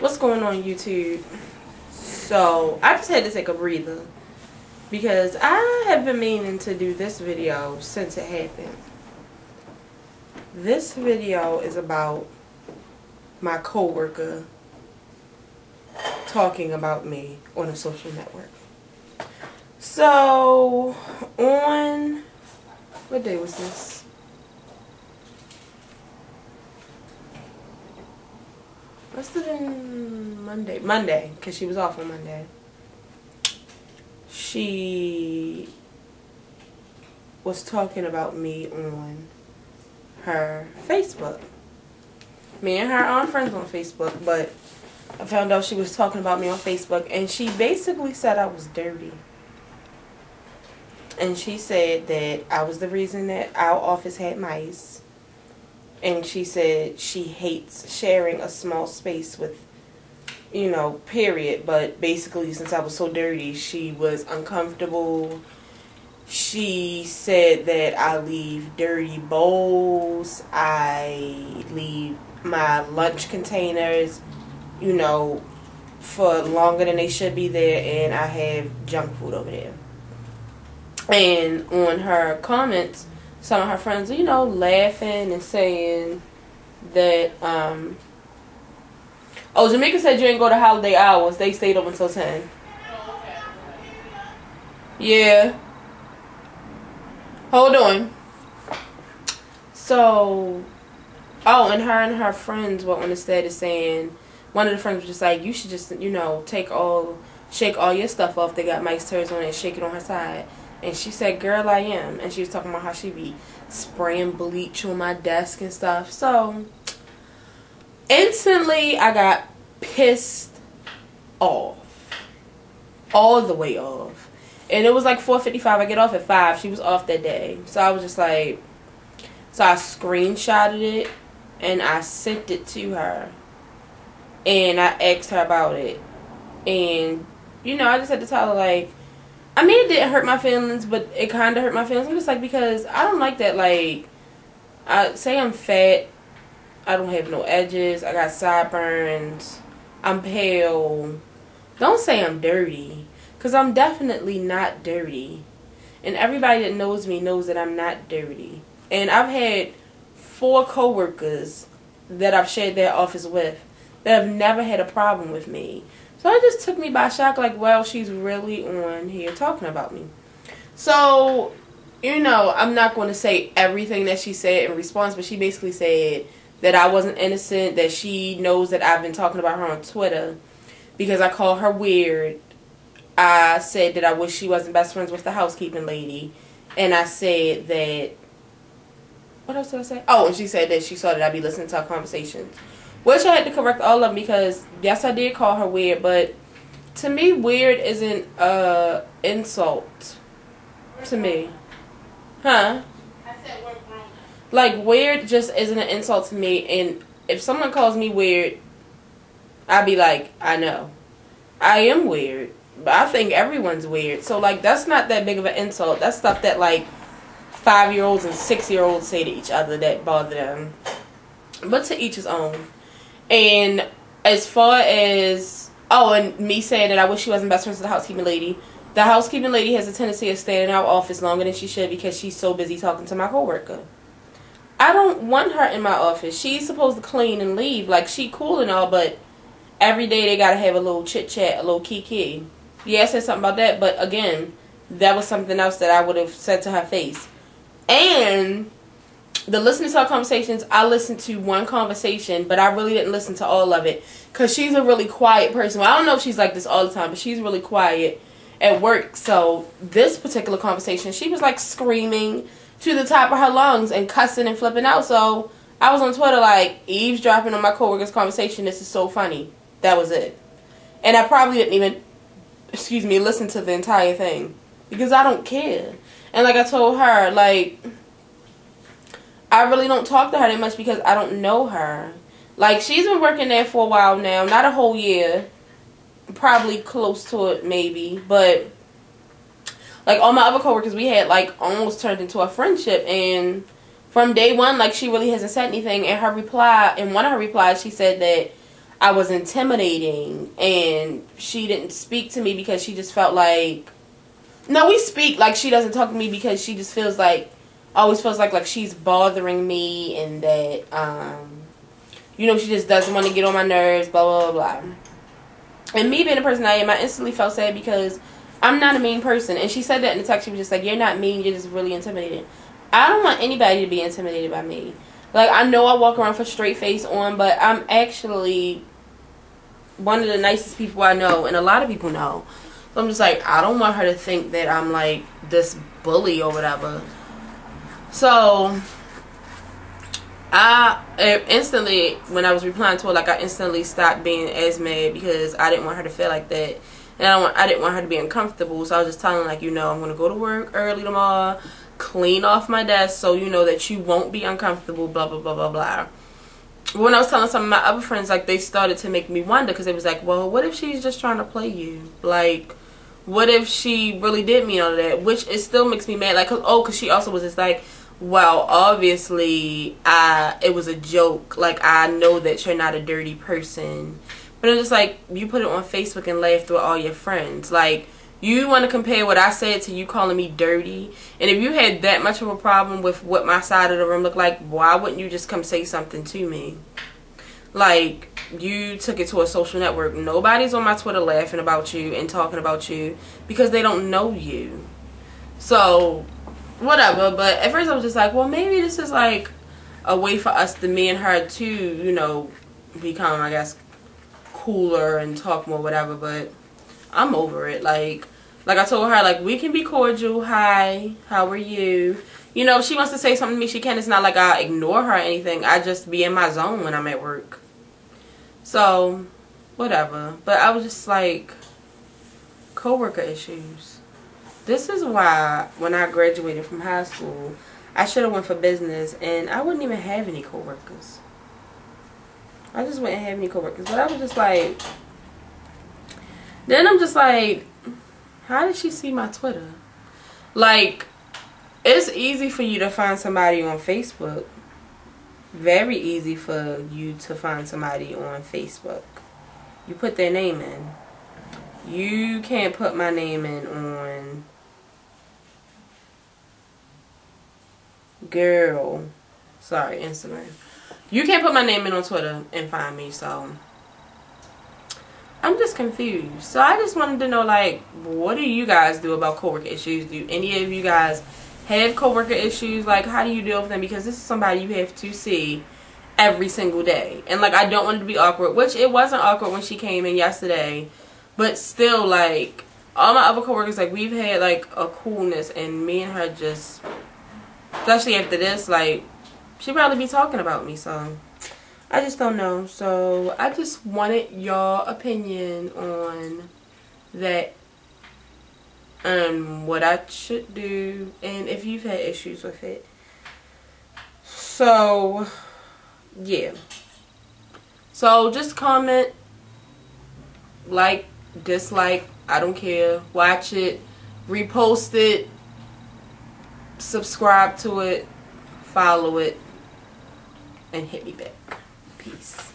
What's going on, YouTube? So I just had to take a breather because I have been meaning to do this video since it happened. This video is about my coworker talking about me on a social network. So on, what day was this? Must have been Monday, because she was off on Monday. She was talking about me on her Facebook. Me and her aren't friends on Facebook, but I found out she was talking about me on Facebook, and she basically said I was dirty. And she said that I was the reason that our office had mice. And she said she hates sharing a small space with, period. But basically, since I was so dirty, she was uncomfortable. She said that I leave dirty bowls. I leave my lunch containers, for longer than they should be there. And I have junk food over there. And on her comments, some of her friends, laughing and saying that, Jamaica said you didn't go to holiday hours. They stayed up until 10. Yeah. Hold on. So, and her friends were on the status saying, one of the friends was just like, you should just, shake all your stuff off. They got Mike's turds on it and shake it on her side. And she said, girl, I am. And she was talking about how she be spraying bleach on my desk and stuff. So, instantly, I got pissed off. All the way off. And it was like 4:55. I get off at 5. She was off that day. So, I was just like, so I screenshotted it. And I sent it to her. And I asked her about it. And, I just had to tell her, like, I mean, it didn't hurt my feelings, but it kind of hurt my feelings. I'm just like, because I don't like that, like, I say I'm fat, I don't have no edges, I got sideburns, I'm pale. Don't say I'm dirty, because I'm definitely not dirty. And everybody that knows me knows that I'm not dirty. And I've had 4 coworkers that I've shared their office with that have never had a problem with me. So it just took me by shock, like, well, she's really on here talking about me. So, I'm not going to say everything that she said in response, but she basically said that I wasn't innocent, that she knows that I've been talking about her on Twitter because I call her weird. I said that I wish she wasn't best friends with the housekeeping lady. And I said that, what else did I say? Oh, and she said that she saw that I'd be listening to our conversations. Which I had to correct all of them because, yes, I did call her weird, but to me, weird isn't an insult to me. Huh? I said we're grown. Like, weird just isn't an insult to me, and if someone calls me weird, I'd be like, I know. I am weird, but I think everyone's weird. So, like, that's not that big of an insult. That's stuff that, like, 5-year-olds and 6-year-olds say to each other that bother them. But to each his own. And as far as, and me saying that I wish she wasn't best friends with the housekeeping lady has a tendency of staying in our office longer than she should because she's so busy talking to my coworker. I don't want her in my office. She's supposed to clean and leave. Like, she cool and all, but every day they gotta have a little chit-chat, a little kiki. Yeah, I said something about that, but again, that was something else that I would have said to her face. And the listening to our conversations, I listened to one conversation, but I really didn't listen to all of it because she's a really quiet person. Well, I don't know if she's like this all the time, but she's really quiet at work. So this particular conversation, she was like screaming to the top of her lungs and cussing and flipping out. So I was on Twitter like, eavesdropping on my coworker's conversation. This is so funny. That was it. And I probably didn't even, listen to the entire thing because I don't care. And like I told her, like, I really don't talk to her that much because I don't know her. Like, she's been working there for a while now. Not a whole year. Probably close to it, maybe. But, like, all my other coworkers, we had, like, almost turned into a friendship. And from day one, like, she really hasn't said anything. And her reply, in one of her replies, she said that I was intimidating, and she didn't speak to me because she just felt like, no, we speak, like she doesn't talk to me because she just feels like, always feels like she's bothering me, and that, you know, she just doesn't want to get on my nerves, blah, blah, blah, blah. And me being the person I am, I instantly felt sad because I'm not a mean person. And she said that in the text. She was just like, you're not mean, you're just really intimidated. I don't want anybody to be intimidated by me. Like, I know I walk around with a straight face on, but I'm actually one of the nicest people I know, and a lot of people know. So I'm just like, I don't want her to think that I'm like this bully or whatever. So I instantly, when I was replying to her, like, I instantly stopped being as mad because I didn't want her to feel like that. And I didn't want her to be uncomfortable. So I was just telling her, like, you know, I'm going to go to work early tomorrow, clean off my desk so you know that you won't be uncomfortable, blah, blah, blah, blah, blah. When I was telling some of my other friends, like, they started to make me wonder because it was like, well, what if she's just trying to play you? Like, what if she really did mean all of that? Which it still makes me mad. Like, because she also was just like, well, obviously, it was a joke. Like, I know that you're not a dirty person. But it's just like, you put it on Facebook and laughed with all your friends. Like, you want to compare what I said to you calling me dirty? And if you had that much of a problem with what my side of the room looked like, why wouldn't you just come say something to me? Like, you took it to a social network. Nobody's on my Twitter laughing about you and talking about you because they don't know you. So, whatever. But at first I was just like, well, maybe this is like a way for us, to me and her, to, you know, become, I guess, cooler and talk more, whatever. But I'm over it. Like I told her, like, we can be cordial. Hi, how are you? You know, if she wants to say something to me, she can. It's not like I ignore her or anything. I just be in my zone when I'm at work. So, whatever. But I was just like, coworker issues. This is why when I graduated from high school, I should have went for business, and I wouldn't even have any coworkers. I just wouldn't have any coworkers. But I was just like, then I'm just like, how did she see my Twitter? Like, it's easy for you to find somebody on Facebook. Very easy for you to find somebody on Facebook. You put their name in. You can't put my name in on Instagram. You can't put my name in on Twitter and find me, so I'm just confused. So I just wanted to know, like, what do you guys do about coworker issues? Do any of you guys have coworker issues? Like, how do you deal with them? Because this is somebody you have to see every single day. And, like, I don't want it to be awkward, which it wasn't awkward when she came in yesterday. But still, like, all my other coworkers, like, we've had, like, a coolness. And me and her just, especially after this, like, she'd probably be talking about me, so I just don't know. So I just wanted your opinion on that, and what I should do, and if you've had issues with it. So yeah, so just comment, like, dislike, I don't care, watch it, repost it, subscribe to it, follow it, and hit me back. Peace.